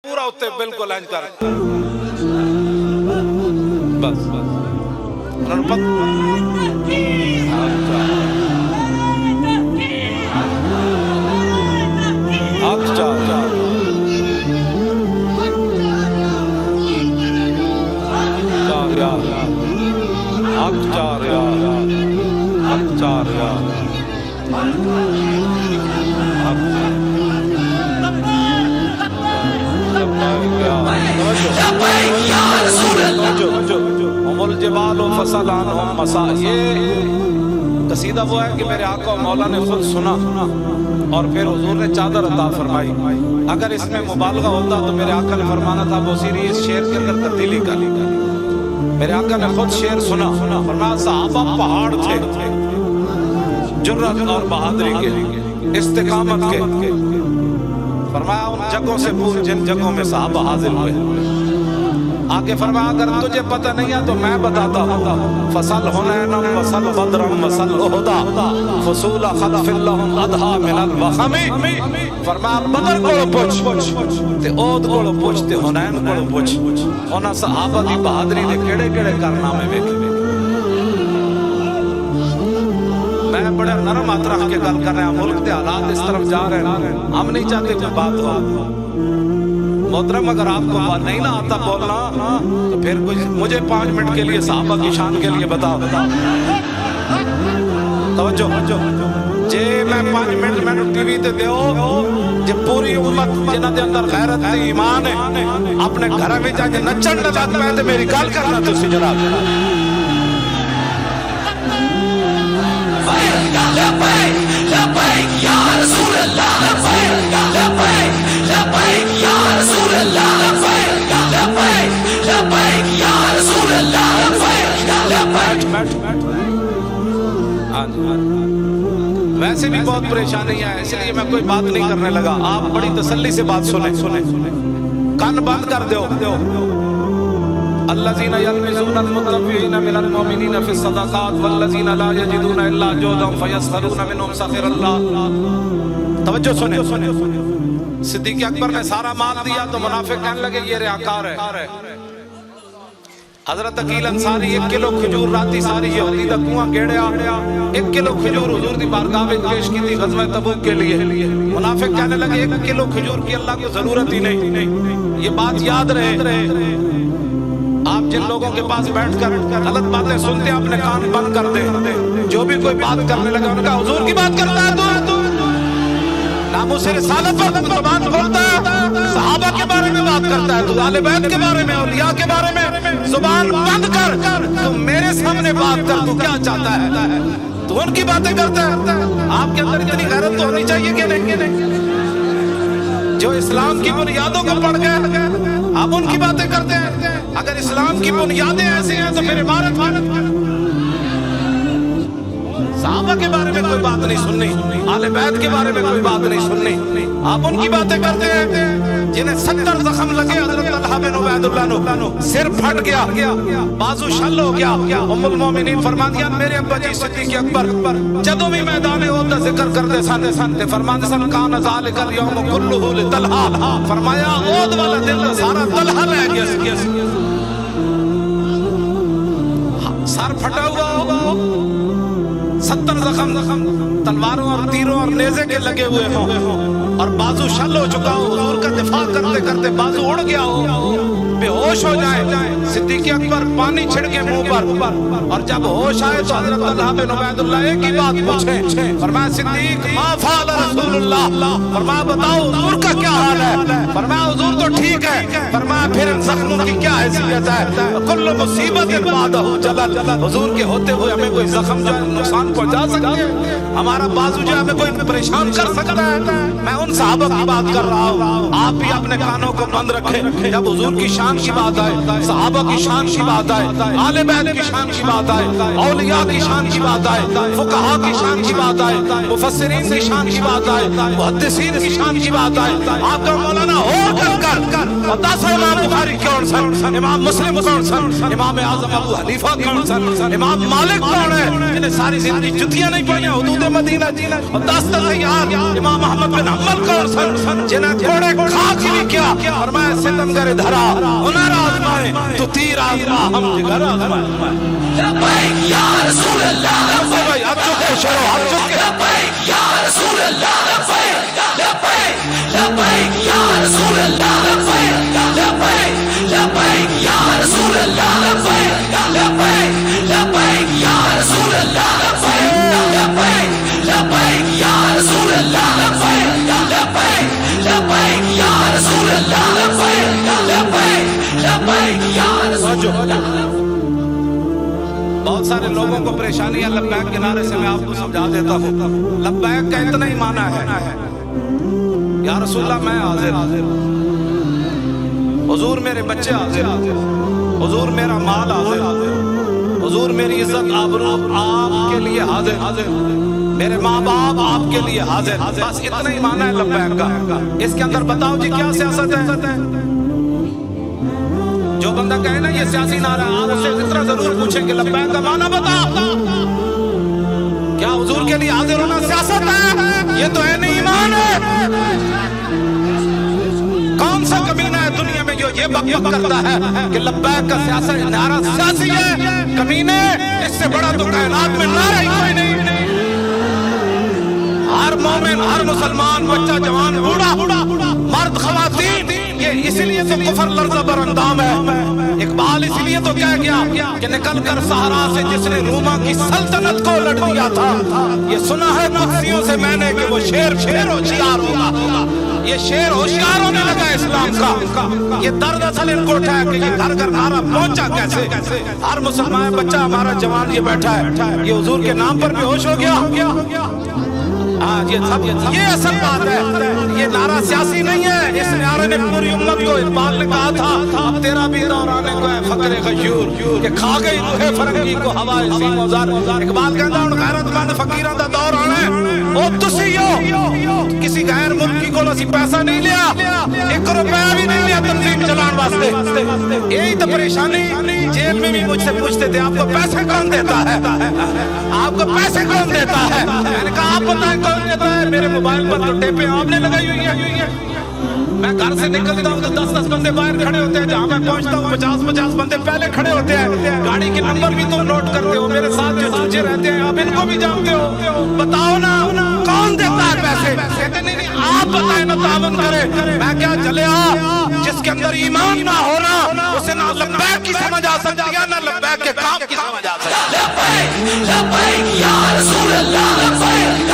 پورا ہوتے بالکل اینج کر بس انہوں نے الجبال فصلانهم مسا. یہ قصیدہ وہ ہے کہ میرے آقا و مولا نے خود سنا اور پھر حضور نے چادر عطا فرمائی. اگر اس میں مبالغہ ہوتا تو میرے آقا نے فرمانا تھا بوسیری اس شعر کے اندر تبدیلی کر. میرے آقا نے خود شعر سنا، فرمایا صحابہ پہاڑ تھے جرأت اور بہادری کے، استقامت کے. فرمایا ان جگہوں سے پوچھ جن جگہوں میں صحابہ حاضر ہوئے. آگے فرمایا اگر تجھے پتہ نہیں ہے تو میں بتاتا ہوں. فصل حنینم وصل بدرم وصل احدا فصول خلف لهم ادھا من الوخم. فرمایا بدر کو پوچھ تے اود کو پوچھ تے حنین کو پوچھ. انہاں صحابہ دی بہادری دے کیڑے کیڑے کارنامے ویکھے. میں بڑے نرم ہاتھ رکھ کے گل کر رہے ہیں. ملک دے حالات اس طرف جا رہے ہیں، ہم نہیں چاہتے کہ بات ہو. محترم اگر آپ کو نہیں نہ آتا بولنا تو پھر مجھے 5 منٹ کے لیے صحابہ کی شان کے لیے بتاؤ. توجہ جے میں 5 منٹ میں ٹی وی تے دیو جے پوری امت جنہاں دے اندر غیرت تے ایمان ہے اپنے گھر میں جا کے نچن لگا تے میری گل کرنا تسی جناب. لبیک لبیک یا رسول اللہ لبیک لبیک لبیک یا رسول اللہ لبیک لبیک لبیک یا رسول اللہ لبیک لبیک. ویسے بھی بہت پریشانی ہے اس لیے میں کوئی بات نہیں کرنے لگا. آپ بڑی تسلی سے بات سنیں. کان بند کر دو. الذين يلمزون المطوعين من المؤمنين في الصدقات والذين لا يجدون الا جهدهم فيسخرون منهم سخر الله. توجہ سنیں. صدیق اکبر نے سارا مال دیا تو منافق کہنے لگے یہ ریاکار ہے. حضرت عقیل انصاری 1 کلو کھجور راتی ساری یہودی دا کنواں گیڑیا 1 کلو کھجور حضور دی بارگاہ میں پیش کی تھی غزوہ تبوک کے لیے. منافق کہنے لگے 1 کلو کھجور کی اللہ کو ضرورت ہی نہیں. یہ بات یاد رہے. آپ جن لوگوں کے پاس بیٹھ کر غلط باتیں سنتے ہیں اپنے کان بند کر دیں. جو بھی کوئی بات کرنے لگا ان کا حضور کی بات کرتا ہے تو ناموس رسالت پر زبان کھولتا ہے، صحابہ کے بارے میں بات کرتا ہے، تو اہل بیت کے بارے میں اولیاء کے بارے میں زبان بند کر. تو میرے سامنے بات کر. تو کیا چاہتا ہے؟ تو ان کی باتیں کرتا ہے. آپ کے اندر اتنی غیرت تو ہونی چاہیے کہ نہیں؟ جو اسلام کی بنیادوں کو پڑھ گئے آپ ان کی باتیں کرتے ہیں. اگر اسلام کی بنیادیں ایسی ہیں تو پھر عبارت صحابہ کے بارے میں کوئی بات نہیں سننی، اہل بیت کے بارے میں کوئی بات نہیں سننی. آپ ان کی باتیں کرتے ہیں جنہیں 70 زخم لگے. حضرت طلحہ بن عبید اللہ نو سر پھٹ گیا، بازو شل ہو گیا. ام المومنین فرماندیاں میرے ابا جی صدیق اکبر جدوں بھی میدان احد دا ذکر کرتے سن تے فرماندے سن کان ذالک الیوم کلہ لطلحہ. فرمایا احد والا دن سارا طلحہ لے گیا. سر پھٹا ہوا ہوگا، 70 زخم تلواروں اور تیروں اور نیزے کے لگے ہوئے ہوں اور بازو شل ہو چکا ہو. حضور کا دفاع کرتے کرتے بازو اڑ گیا ہو، بے ہوش ہو جائے. صدیق اکبر پانی چھڑ کے منہ پر اور جب ہوش آئے تو حضرت طلحہ بن عبید اللہ ایک ہی بات پوچھے. فرمایا صدیق ما فعل رسول اللہ. فرمایا بتاؤ حضور کا کیا حال ہے؟ فرمایا حضور تو ٹھیک ہے. فرمایا پھر ان زخموں کی کیا حیثیت ہے؟ کل مصیبت بعدہ جلل. حضور کے ہوتے ہوئے ہمیں کوئی زخم جو نقصان پہنچا سکتے ہیں، ہمارا بازو جو ہمیں کوئی پریشان کر سکتا ہے. میں ان صحابہ کی بات کر رہا ہوں. آپ بھی اپنے کانوں کو بند رکھیں. جب حضور کی شان شان کی بات آئے، صحابہ کی شان کی بات آئے، آل بیت کی شان کی بات آئے، اولیاء کی شان کی بات آئے، فقہاء کی شان کی بات آئے، مفسرین کی شان کی بات آئے، محدثین کی شان کی بات آئے، آپ کا مولانا ہو کر بتا سا امام بخاری کون سن، امام مسلم کون سن، امام اعظم ابو حنیفہ کون سن، امام مالک کون ہے جنہیں ساری زندگی جتیاں نہیں پڑھیں حدود مدینہ جینا، دست تیار امام احمد بن حنبل کون سن جنہیں گھوڑے خاک ہی کیا، فرمایا ستمگر دھرا ہنر آزمائے تو تیر آزما ہم جگر آزمائے۔ لبیک یا رسول اللہ لبیک، ہاتھ چکے شروع ہاتھ چکے، لبیک یا رسول اللہ لبیک، لبیک لبیک یا رسول اللہ لبیک، لبیک لبیک یا رسول اللہ لبیک، لبیک لبیک یا رسول اللہ لبیک، لبیک لبیک یا رسول اللہ لبیک، لبیک لبیک یا رسول اللہ لبیک، لبیک لبیک یا رسول اللہ۔ بہت سارے لوگوں کو پریشانی ہے لبیک کے نعرے سے، میں آپ کو سمجھا دیتا ہوں۔ لبیک کا اتنا ہی معنی ہے یا رسول اللہ میں حاضر، حضور میرے بچے حاضر، حضور میرا مال حاضر، حضور میری عزت آبرو آپ کے لیے حاضر، میرے ماں باپ آپ کے لیے حاضر، بس اتنا ہی معنی ہے لبیک کا۔ اس کے اندر بتاؤ جی کیا سیاست ہے؟ جو بندہ کہے نا یہ سیاسی نعرہ، آپ اسے اتنا ضرور پوچھیں کہ لبیک کا معنی بتا، کیا حضور کے لیے حاضر ہونا سیاست ہے؟ یہ تو ہے نہیں ایمان ہے۔ کون سا کمینہ ہے دنیا میں جو یہ بک بک کرتا ہے کہ لبیک کا سیاست نعرہ سیاسی ہے؟ کمینے، اس سے بڑا تو کائنات میں نعرہ ہی کوئی نہیں۔ ہر مومن، ہر مسلمان، بچہ جوان، بوڑھا، مرد خواتین، یہ اسی لیے تو کفر لرزہ بر اندام ہے۔ اقبال اسی لیے تو کہہ گیا کہ نکل کر صحرا سے جس نے روما کی سلطنت کو لڑ دیا تھا، یہ سنا ہے قدسیوں سے میں نے کہ وہ شیر ہوشیار ہوگا۔ یہ شیر ہوشیار ہونے لگا اسلام کا۔ یہ درد اصل ان کو اٹھایا کہ یہ گھر گھر نعرہ پہنچا کیسے۔ ہر مسلمان بچہ ہمارا جوان یہ بیٹھا ہے، یہ حضور کے نام پر بے ہوش ہو گیا۔ یہ اصل بات ہے، یہ نعرہ سیاسی نہیں ہے۔ اس نعرے نے پوری امت کو، اقبال نے کہا تھا اب تیرا بھی دور آنے کو ہے فقر غیور، کہ کھا گئی روح فرنگی کو ہوائے سیم وزار۔ اقبال کہتا ہوں غیرت مند فقیراں دا دور آنا ہے، او تسی ہو کسی غیر ملکی کو اسی پیسہ نہیں لیا، 1 روپیہ بھی نہیں لیا تنظیم چلان واسطے۔ یہی تو پریشانی، جیل میں بھی مجھ سے پوچھتے تھے آپ کو پیسے کون دیتا ہے، آپ کو پیسے کون دیتا ہے؟ میں نے کہا آپ بتائیں کون دیتا ہے؟ میرے موبائل پر تو ٹیپیں آپ نے لگائی ہوئی ہیں۔ میں گھر سے نکلتا ہوں تو 10 بندے باہر کھڑے ہوتے ہیں، جہاں میں پہنچتا ہوں 50 بندے پہلے کھڑے ہوتے ہیں۔ گاڑی کے نمبر بھی تم نوٹ کرتے ہو، میرے ساتھ جو چوچے رہتے ہیں آپ ان کو بھی جانتے ہو۔ بتاؤ نا کون دیتا ہے پیسے؟ کہتے نہیں آپ بتائیں نا، تعاون کرے۔ میں کیا چلے جس کے اندر ایمان نہ ہونا اسے نہ لبیک کی سمجھ آ سکتی ہے، نہ لبیک کے کام کی سمجھ آ سکتی ہے۔ لبیک لبیک یا رسول اللہ لبیک،